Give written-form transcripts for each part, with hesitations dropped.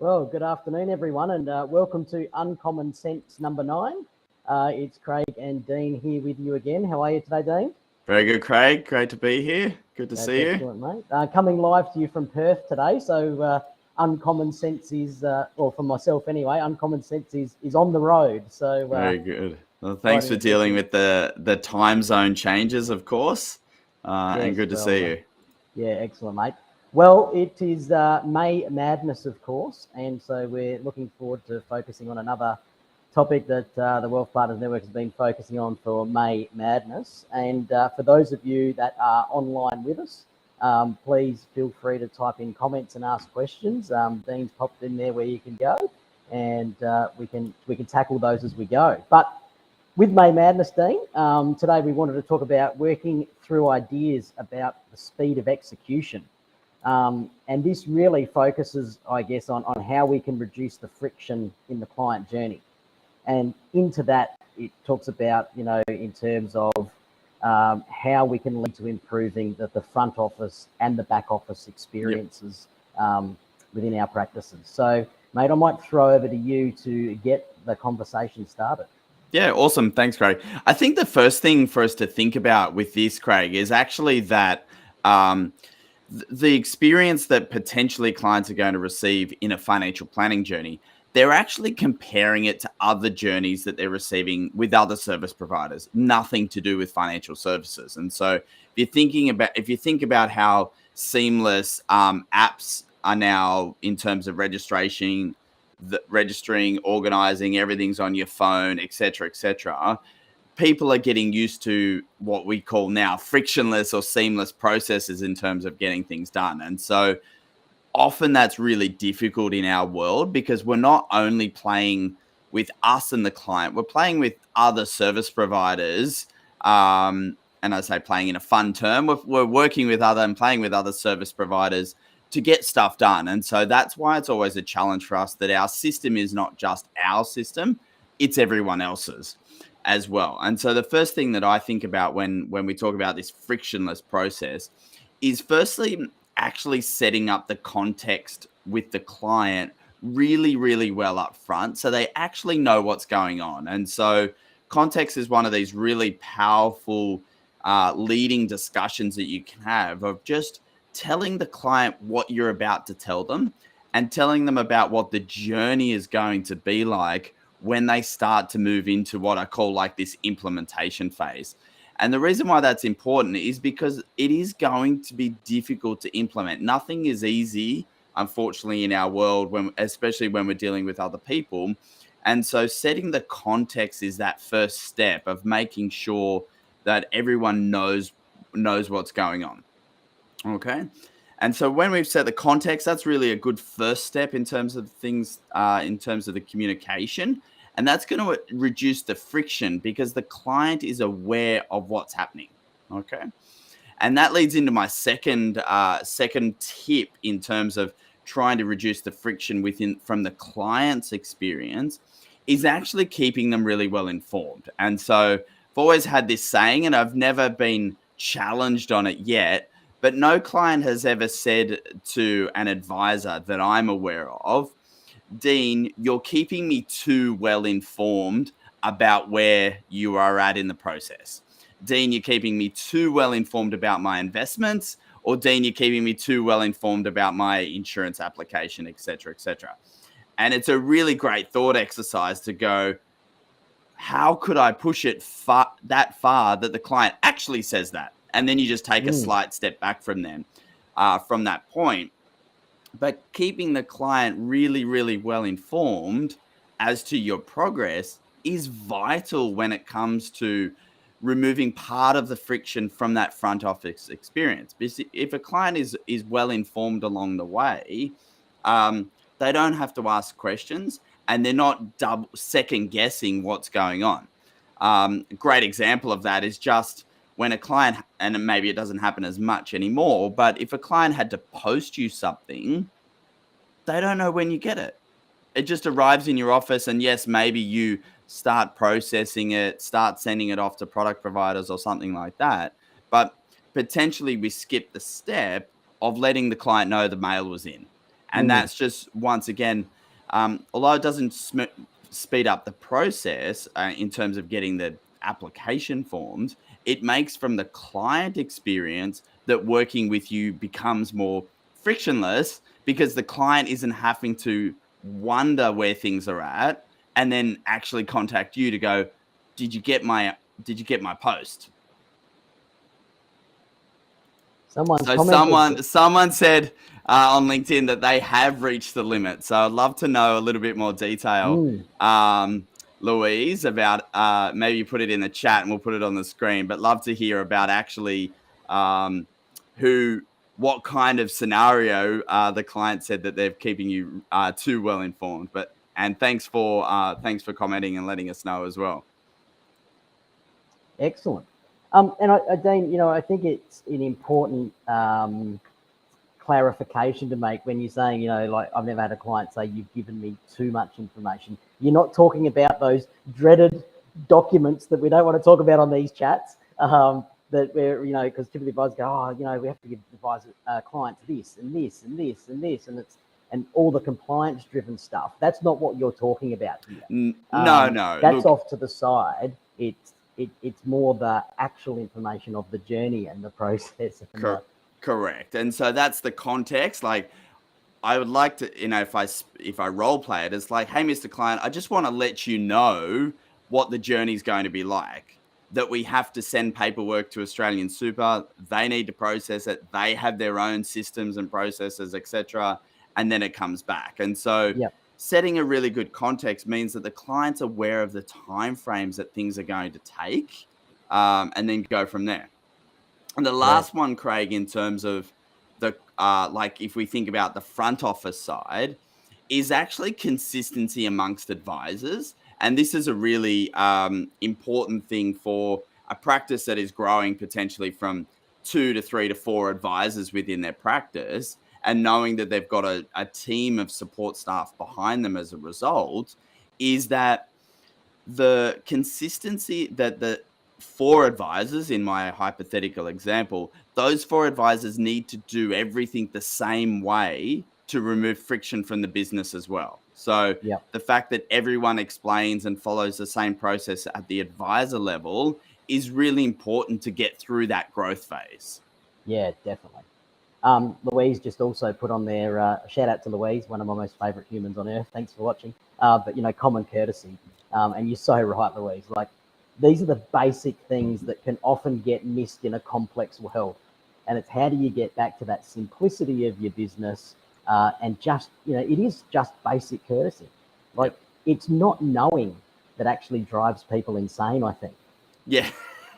Well, good afternoon, everyone, and welcome to UncommonCents number 9. It's Craig and Dean here with you again. How are you today, Dean? Very good, Craig. Great to be here. Good to see you. Excellent, mate. Coming live to you from Perth today. So UncommonCents is, or for myself anyway, UncommonCents is on the road. So very good. Well, thanks for dealing with the time zone changes, of course, and good to see you. Yeah, excellent, mate. Well, it is May Madness, of course, and so we're looking forward to focusing on another topic that the Wealth Partners Network has been focusing on for May Madness. And for those of you that are online with us, please feel free to type in comments and ask questions. Dean's popped in there where you can go, and we can tackle those as we go. But with May Madness, Dean, today we wanted to talk about working through ideas about the speed of execution. And this really focuses, I guess, on how we can reduce the friction in the client journey. And into that, it talks about, in terms of how we can lead to improving the front office and the back office experiences within our practices. So, mate, I might throw over to you to get the conversation started. Yeah, awesome. Thanks, Craig. I think the first thing for us to think about with this, Craig, is actually that the experience that potentially clients are going to receive in a financial planning journey, they're actually comparing it to other journeys that they're receiving with other service providers, nothing to do with financial services. And so if you think about how seamless apps are now in terms of registering, organizing, everything's on your phone, etc., people are getting used to what we call now frictionless or seamless processes in terms of getting things done. And so often that's really difficult in our world because we're not only playing with us and the client, we're playing with other service providers. And I say playing in a fun term, we're working with other and playing with other service providers to get stuff done. And so that's why it's always a challenge for us that our system is not just our system, it's everyone else's as well. And so the first thing that I think about when we talk about this frictionless process is firstly actually setting up the context with the client really, really well up front so they actually know what's going on. And so context is one of these really powerful leading discussions that you can have of just telling the client what you're about to tell them and telling them about what the journey is going to be like when they start to move into what I call like this implementation phase. And the reason why that's important is because it is going to be difficult to implement. Nothing is easy, unfortunately, in our world, especially when we're dealing with other people. And so setting the context is that first step of making sure that everyone knows what's going on. Okay. And so when we've set the context, that's really a good first step in terms of things, in terms of the communication. And that's going to reduce the friction because the client is aware of what's happening. Okay. And that leads into my second tip in terms of trying to reduce the friction from the client's experience is actually keeping them really well informed. And so I've always had this saying, and I've never been challenged on it yet, but no client has ever said to an advisor that I'm aware of, Dean, you're keeping me too well informed about where you are at in the process. Dean, you're keeping me too well informed about my investments, or Dean, you're keeping me too well informed about my insurance application, etc., etc. And it's a really great thought exercise to go, how could I push it that far that the client actually says that? And then you just take a slight step back from them, from that point. But keeping the client really, really well informed as to your progress is vital when it comes to removing part of the friction from that front office experience. Because if a client is well informed along the way, they don't have to ask questions and they're not second guessing what's going on. A great example of that is just when a client, and maybe it doesn't happen as much anymore, but if a client had to post you something, they don't know when you get it. It just arrives in your office, and yes, maybe you start processing it, start sending it off to product providers or something like that. But potentially we skip the step of letting the client know the mail was in. And that's just, once again, although it doesn't speed up the process in terms of getting the application forms, it makes from the client experience that working with you becomes more frictionless, because the client isn't having to wonder where things are at and then actually contact you to go, did you get my post? Someone said on LinkedIn that they have reached the limit. So I'd love to know a little bit more detail, Louise, about maybe put it in the chat and we'll put it on the screen. But love to hear about actually what kind of scenario the client said that they're keeping you too well informed. And thanks for commenting and letting us know as well. Excellent. And Dean, I think it's an important clarification to make when you're saying, like, I've never had a client say you've given me too much information. You're not talking about those dreaded documents that we don't want to talk about on these chats. That we're, because typically advisors go, we have to give clients this and this and this and this, and all the compliance-driven stuff. That's not what you're talking about here. No. That's off to the side. It's more the actual information of the journey and the process. Correct. And so that's the context. Like, I would like to, if I role play it, it's like, hey, Mr. Client, I just want to let you know what the journey is going to be like. That we have to send paperwork to Australian Super. They need to process it. They have their own systems and processes, etc. And then it comes back. And so setting a really good context means that the client's aware of the timeframes that things are going to take, and then go from there. And the last one, Craig, in terms of the like, if we think about the front office side, is actually consistency amongst advisors. And this is a really important thing for a practice that is growing potentially from 2 to 3 to 4 advisors within their practice, and knowing that they've got a team of support staff behind them as a result, is that the consistency that the 4 advisors, in my hypothetical example, those 4 advisors need to do everything the same way to remove friction from the business as well. So the fact that everyone explains and follows the same process at the advisor level is really important to get through that growth phase. Yeah, definitely. Louise just also put on there, shout out to Louise, one of my most favorite humans on earth. Thanks for watching. But common courtesy. And you're so right, Louise. Like, these are the basic things that can often get missed in a complex world. And it's how do you get back to that simplicity of your business, and just, it is just basic courtesy. Like, it's not knowing that actually drives people insane, I think. Yeah,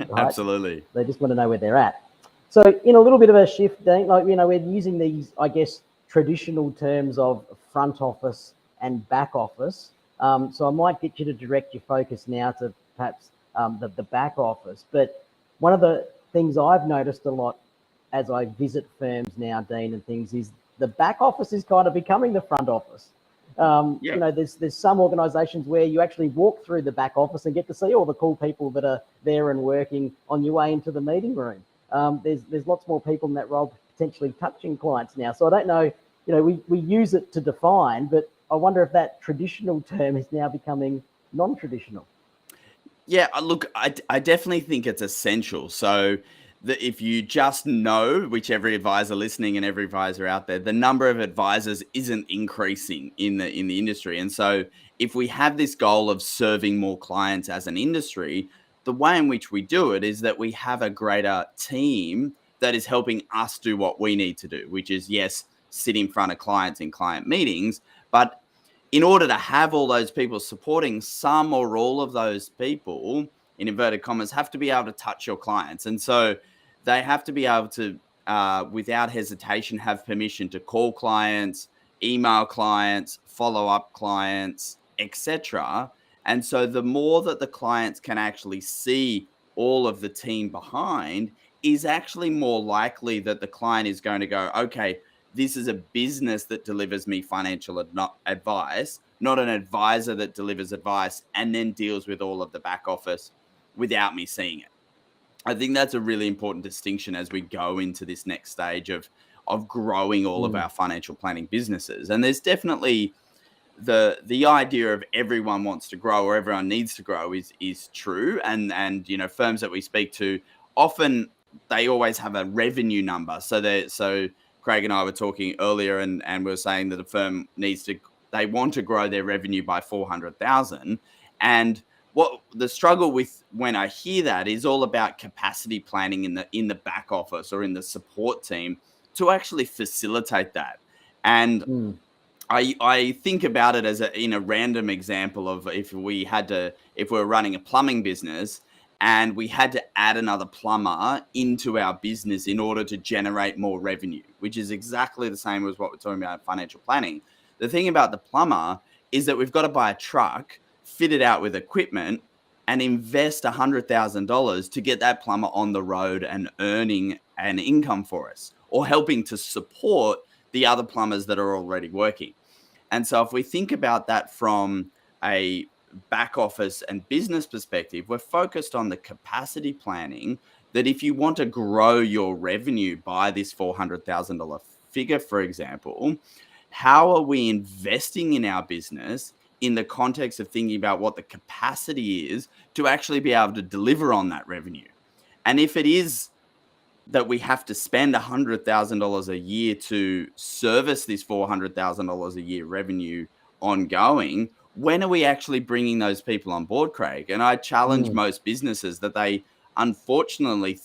right? Absolutely. They just want to know where they're at. So in a little bit of a shift, Dean, like, we're using these, I guess, traditional terms of front office and back office. So I might get you to direct your focus now to perhaps the back office. But one of the things I've noticed a lot as I visit firms now, Dean, and things, is the back office is kind of becoming the front office. There's some organizations where you actually walk through the back office and get to see all the cool people that are there and working on your way into the meeting room. There's lots more people in that role potentially touching clients now. So I don't know, we use it to define, but I wonder if that traditional term is now becoming non-traditional. Yeah, look, I definitely think it's essential. So if you just know, which every advisor listening and every advisor out there, the number of advisors isn't increasing in the industry. And so if we have this goal of serving more clients as an industry, the way in which we do it is that we have a greater team that is helping us do what we need to do, which is, yes, sit in front of clients in client meetings. But in order to have all those people supporting, some or all of those people, in inverted commas, have to be able to touch your clients. And so they have to be able to, without hesitation, have permission to call clients, email clients, follow up clients, etc. And so the more that the clients can actually see all of the team behind, is actually more likely that the client is going to go, okay, this is a business that delivers me financial advice, not an advisor that delivers advice and then deals with all of the back office without me seeing it. I think that's a really important distinction as we go into this next stage of of growing all of our financial planning businesses. And there's definitely the idea of everyone wants to grow or everyone needs to grow is true. And you know, firms that we speak to, often they always have a revenue number. So Craig and I were talking earlier, and we were saying that a firm they want to grow their revenue by 400,000. And what the struggle with when I hear that is all about capacity planning in the back office or in the support team to actually facilitate that. And I think about it as in a random example of if we were running a plumbing business and we had to add another plumber into our business in order to generate more revenue, which is exactly the same as what we're talking about in financial planning. The thing about the plumber is that we've got to buy a truck, fit it out with equipment, and invest $100,000 to get that plumber on the road and earning an income for us, or helping to support the other plumbers that are already working. And so if we think about that from a back office and business perspective, we're focused on the capacity planning, that if you want to grow your revenue by this $400,000 figure, for example, how are we investing in our business in the context of thinking about what the capacity is to actually be able to deliver on that revenue? And if it is that we have to spend $100,000 a year to service this $400,000 a year revenue ongoing, when are we actually bringing those people on board, Craig? And I challenge most businesses that they unfortunately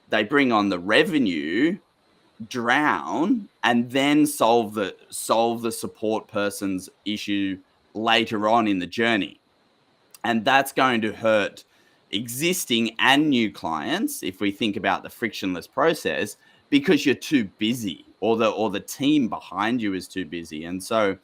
they bring on the revenue, drown, and then solve the support person's issue later on in the journey. And that's going to hurt existing and new clients if we think about the frictionless process, because you're too busy, or the team behind you is too busy. And so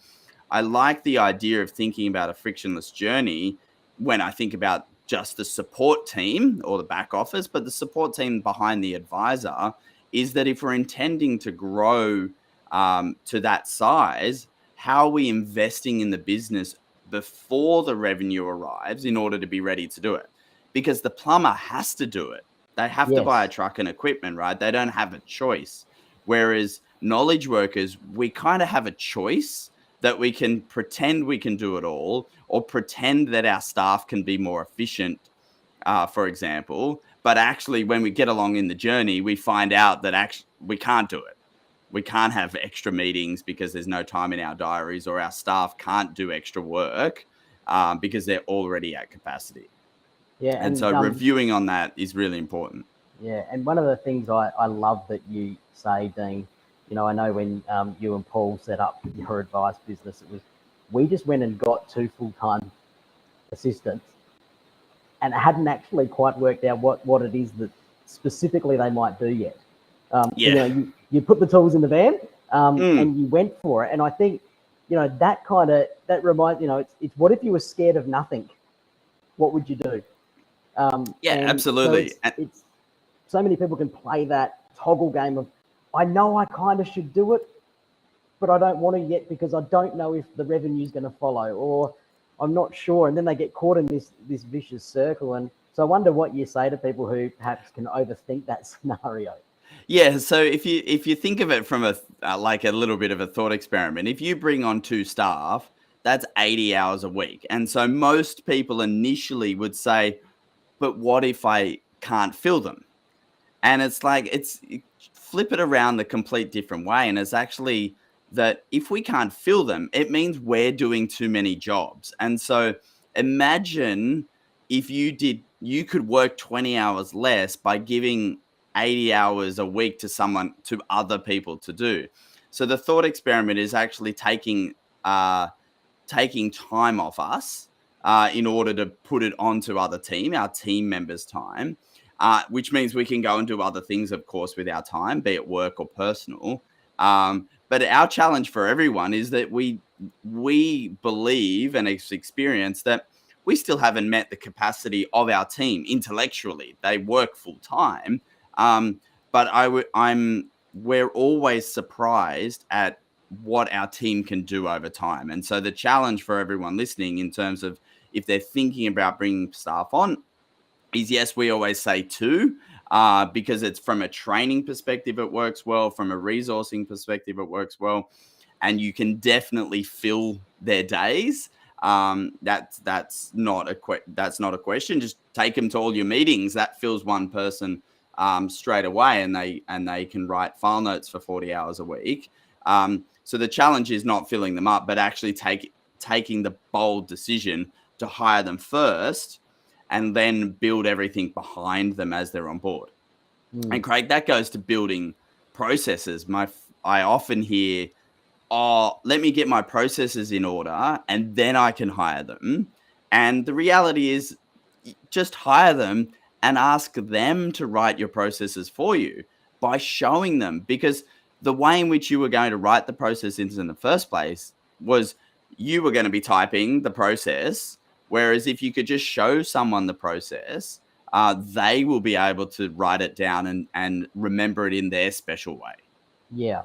I like the idea of thinking about a frictionless journey when I think about just the support team or the back office, but the support team behind the advisor, is that if we're intending to grow to that size, how are we investing in the business before the revenue arrives in order to be ready to do it? Because the plumber has to do it. They have to buy a truck and equipment, right? They don't have a choice. Whereas knowledge workers, we kind of have a choice that we can pretend we can do it all, or pretend that our staff can be more efficient, for example. But actually, when we get along in the journey, we find out that actually we can't do it. We can't have extra meetings because there's no time in our diaries, or our staff can't do extra work because they're already at capacity. Yeah, and so reviewing on that is really important. Yeah, and one of the things I love that you say, Dean, you know, I know when you and Paul set up your advice business, we just went and got 2 full-time assistants, and it hadn't actually quite worked out what it is that specifically they might do yet. You know, you put the tools in the van and you went for it. And I think, you know, that reminds, you know, it's what if you were scared of nothing? What would you do? Absolutely. So it's so many people can play that toggle game of, I know I kind of should do it, but I don't want to yet because I don't know if the revenue is going to follow, or I'm not sure. And then they get caught in this vicious circle. And so I wonder what you say to people who perhaps can overthink that scenario. Yeah, so if you think of it from like a little bit of a thought experiment, if you bring on 2 staff, that's 80 hours a week. And so most people initially would say, but what if I can't fill them? And it's like, flip it around the complete different way. And it's actually that if we can't fill them, it means we're doing too many jobs. And so imagine if you could work 20 hours less by giving 80 hours a week to other people to do. So the thought experiment is actually taking time off us in order to put it onto our team members' time, which means we can go and do other things, of course, with our time, be it work or personal. But our challenge for everyone is that we believe and experience that we still haven't met the capacity of our team intellectually. They work full time, but we're always surprised at what our team can do over time. And so the challenge for everyone listening, in terms of if they're thinking about bringing staff on, is yes, we always say 2, because it's from a training perspective, it works well. From a resourcing perspective, it works well. And you can definitely fill their days. That's not a question. Just take them to all your meetings. That fills one person straight away, and they can write file notes for 40 hours a week. So the challenge is not filling them up, but actually taking the bold decision to hire them first, and then build everything behind them as they're on board. And Craig, that goes to building processes. I often hear, "Oh, let me get my processes in order and then I can hire them." And the reality is, just hire them and ask them to write your processes for you by showing them, because the way in which you were going to write the processes in the first place was you were going to be typing the process. Whereas if you could just show someone the process, they will be able to write it down and remember it in their special way. Yeah.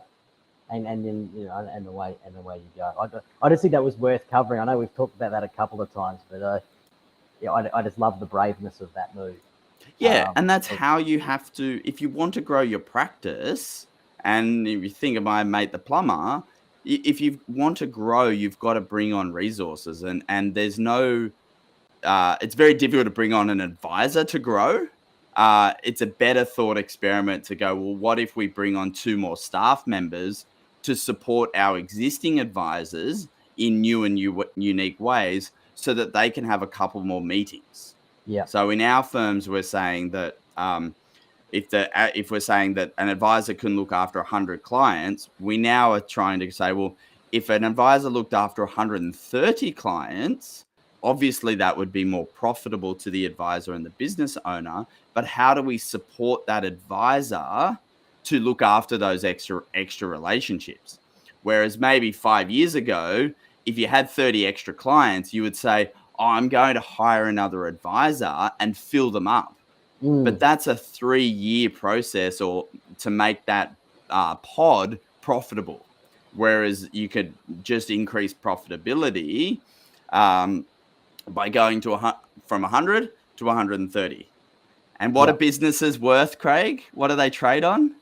And then, and the way you go. I just think that was worth covering. I know we've talked about that a couple of times, but I just love the braveness of that move. Yeah, and that's how you have to, if you want to grow your practice, and if you think of my mate the plumber, if you want to grow, you've got to bring on resources, and there's no, it's very difficult to bring on an advisor to grow. It's a better thought experiment to go, well, what if we bring on 2 more staff members to support our existing advisors in new and unique ways, so that they can have a couple more meetings. Yeah. So in our firms, we're saying that if we're saying that an advisor can look after 100 clients, we now are trying to say, well, if an advisor looked after 130 clients, obviously that would be more profitable to the advisor and the business owner. But how do we support that advisor to look after those extra relationships? Whereas maybe 5 years ago, if you had 30 extra clients, you would say, "Oh, I'm going to hire another advisor and fill them up." But that's a 3-year process, or to make that pod profitable. Whereas you could just increase profitability by going from 100 to 130. And what are businesses worth, Craig? What do they trade on?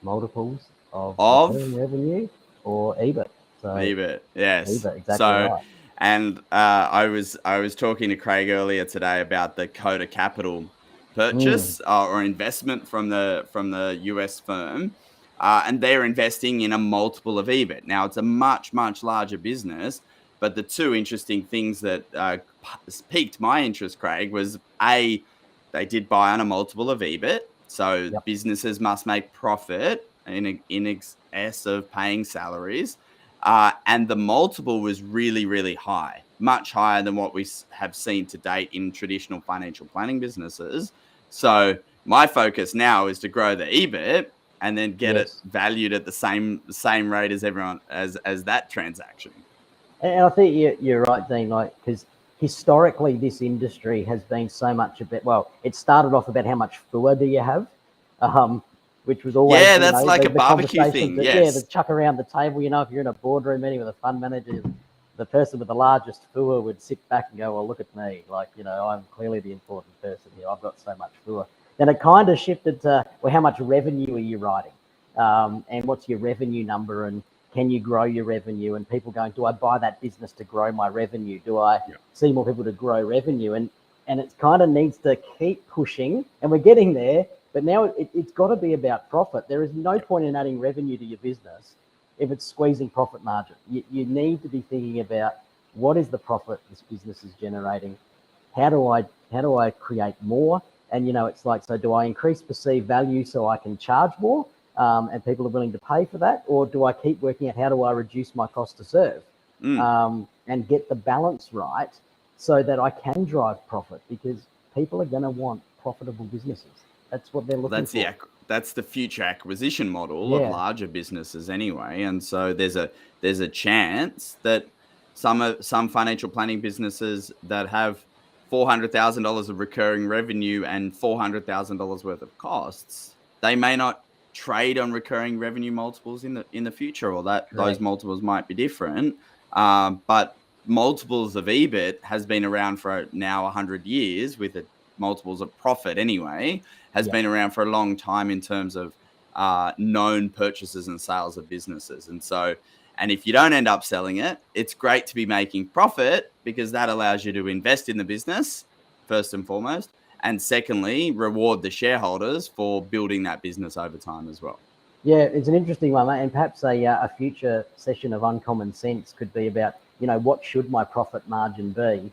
Multiples of recurring revenue or EBIT. So EBIT, yes. EBIT, exactly right. And I was talking to Craig earlier today about the Coda Capital purchase or investment from the US firm, and they're investing in a multiple of EBIT. Now it's a much larger business, but the 2 interesting things that piqued my interest, Craig, was they did buy on a multiple of EBIT, so businesses must make profit in excess of paying salaries. And the multiple was really high, much higher than what we have seen to date in traditional financial planning businesses. So my focus now is to grow the EBIT and then get it valued at the same rate as everyone as that transaction. And I think you're right, Dean. Because historically, this industry has been so much about. Well, it started off about how much FUA do you have, which was always that's like a barbecue thing. The chuck around the table. If you're in a boardroom meeting with a fund manager, the person with the largest FUA would sit back and go, "Well, look at me. I'm clearly the important person here. I've got so much FUA." Then it kind of shifted to, well, how much revenue are you writing? And what's your revenue number? And can you grow your revenue? And people going, do I buy that business to grow my revenue? Do I see more people to grow revenue? And it kind of needs to keep pushing, and we're getting there. But now it's got to be about profit. There is no point in adding revenue to your business if it's squeezing profit margin. You need to be thinking about, what is the profit this business is generating? How do I create more? And it's like, so do I increase perceived value so I can charge more, and people are willing to pay for that, or do I keep working out how do I reduce my cost to serve, and get the balance right so that I can drive profit, because people are going to want profitable businesses. That's what they're looking for. That's the future acquisition model of larger businesses anyway. And so there's a chance that some financial planning businesses that have $400,000 of recurring revenue and $400,000 worth of costs, they may not trade on recurring revenue multiples in the future, or that those multiples might be different. But multiples of EBIT has been around for now 100 years with multiples of profit anyway, has Yeah. been around for a long time in terms of known purchases and sales of businesses. And if you don't end up selling it, it's great to be making profit because that allows you to invest in the business, first and foremost. And secondly, reward the shareholders for building that business over time as well. Yeah, it's an interesting one, mate. And perhaps a future session of Uncommon Sense could be about, what should my profit margin be?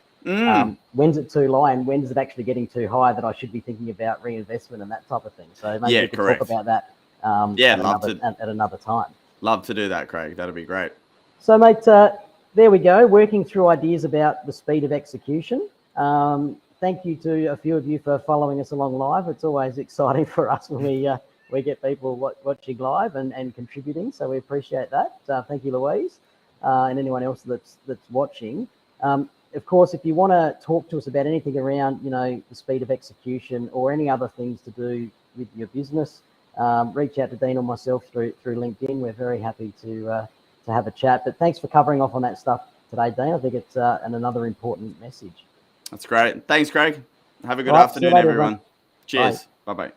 When's it too low, and when is it actually getting too high that I should be thinking about reinvestment and that type of thing? So maybe we could talk about that at another time. Love to do that, Craig. That'd be great. So, mate, there we go. Working through ideas about the speed of execution. Thank you to a few of you for following us along live. It's always exciting for us when we get people watching live and contributing. So we appreciate that. Thank you, Louise, and anyone else that's watching. Of course, if you want to talk to us about anything around, the speed of execution or any other things to do with your business, reach out to Dean or myself through LinkedIn. We're very happy to have a chat. But thanks for covering off on that stuff today, Dean. I think it's another important message. That's great. Thanks, Craig. Have a good afternoon, everyone. Cheers. Bye-bye.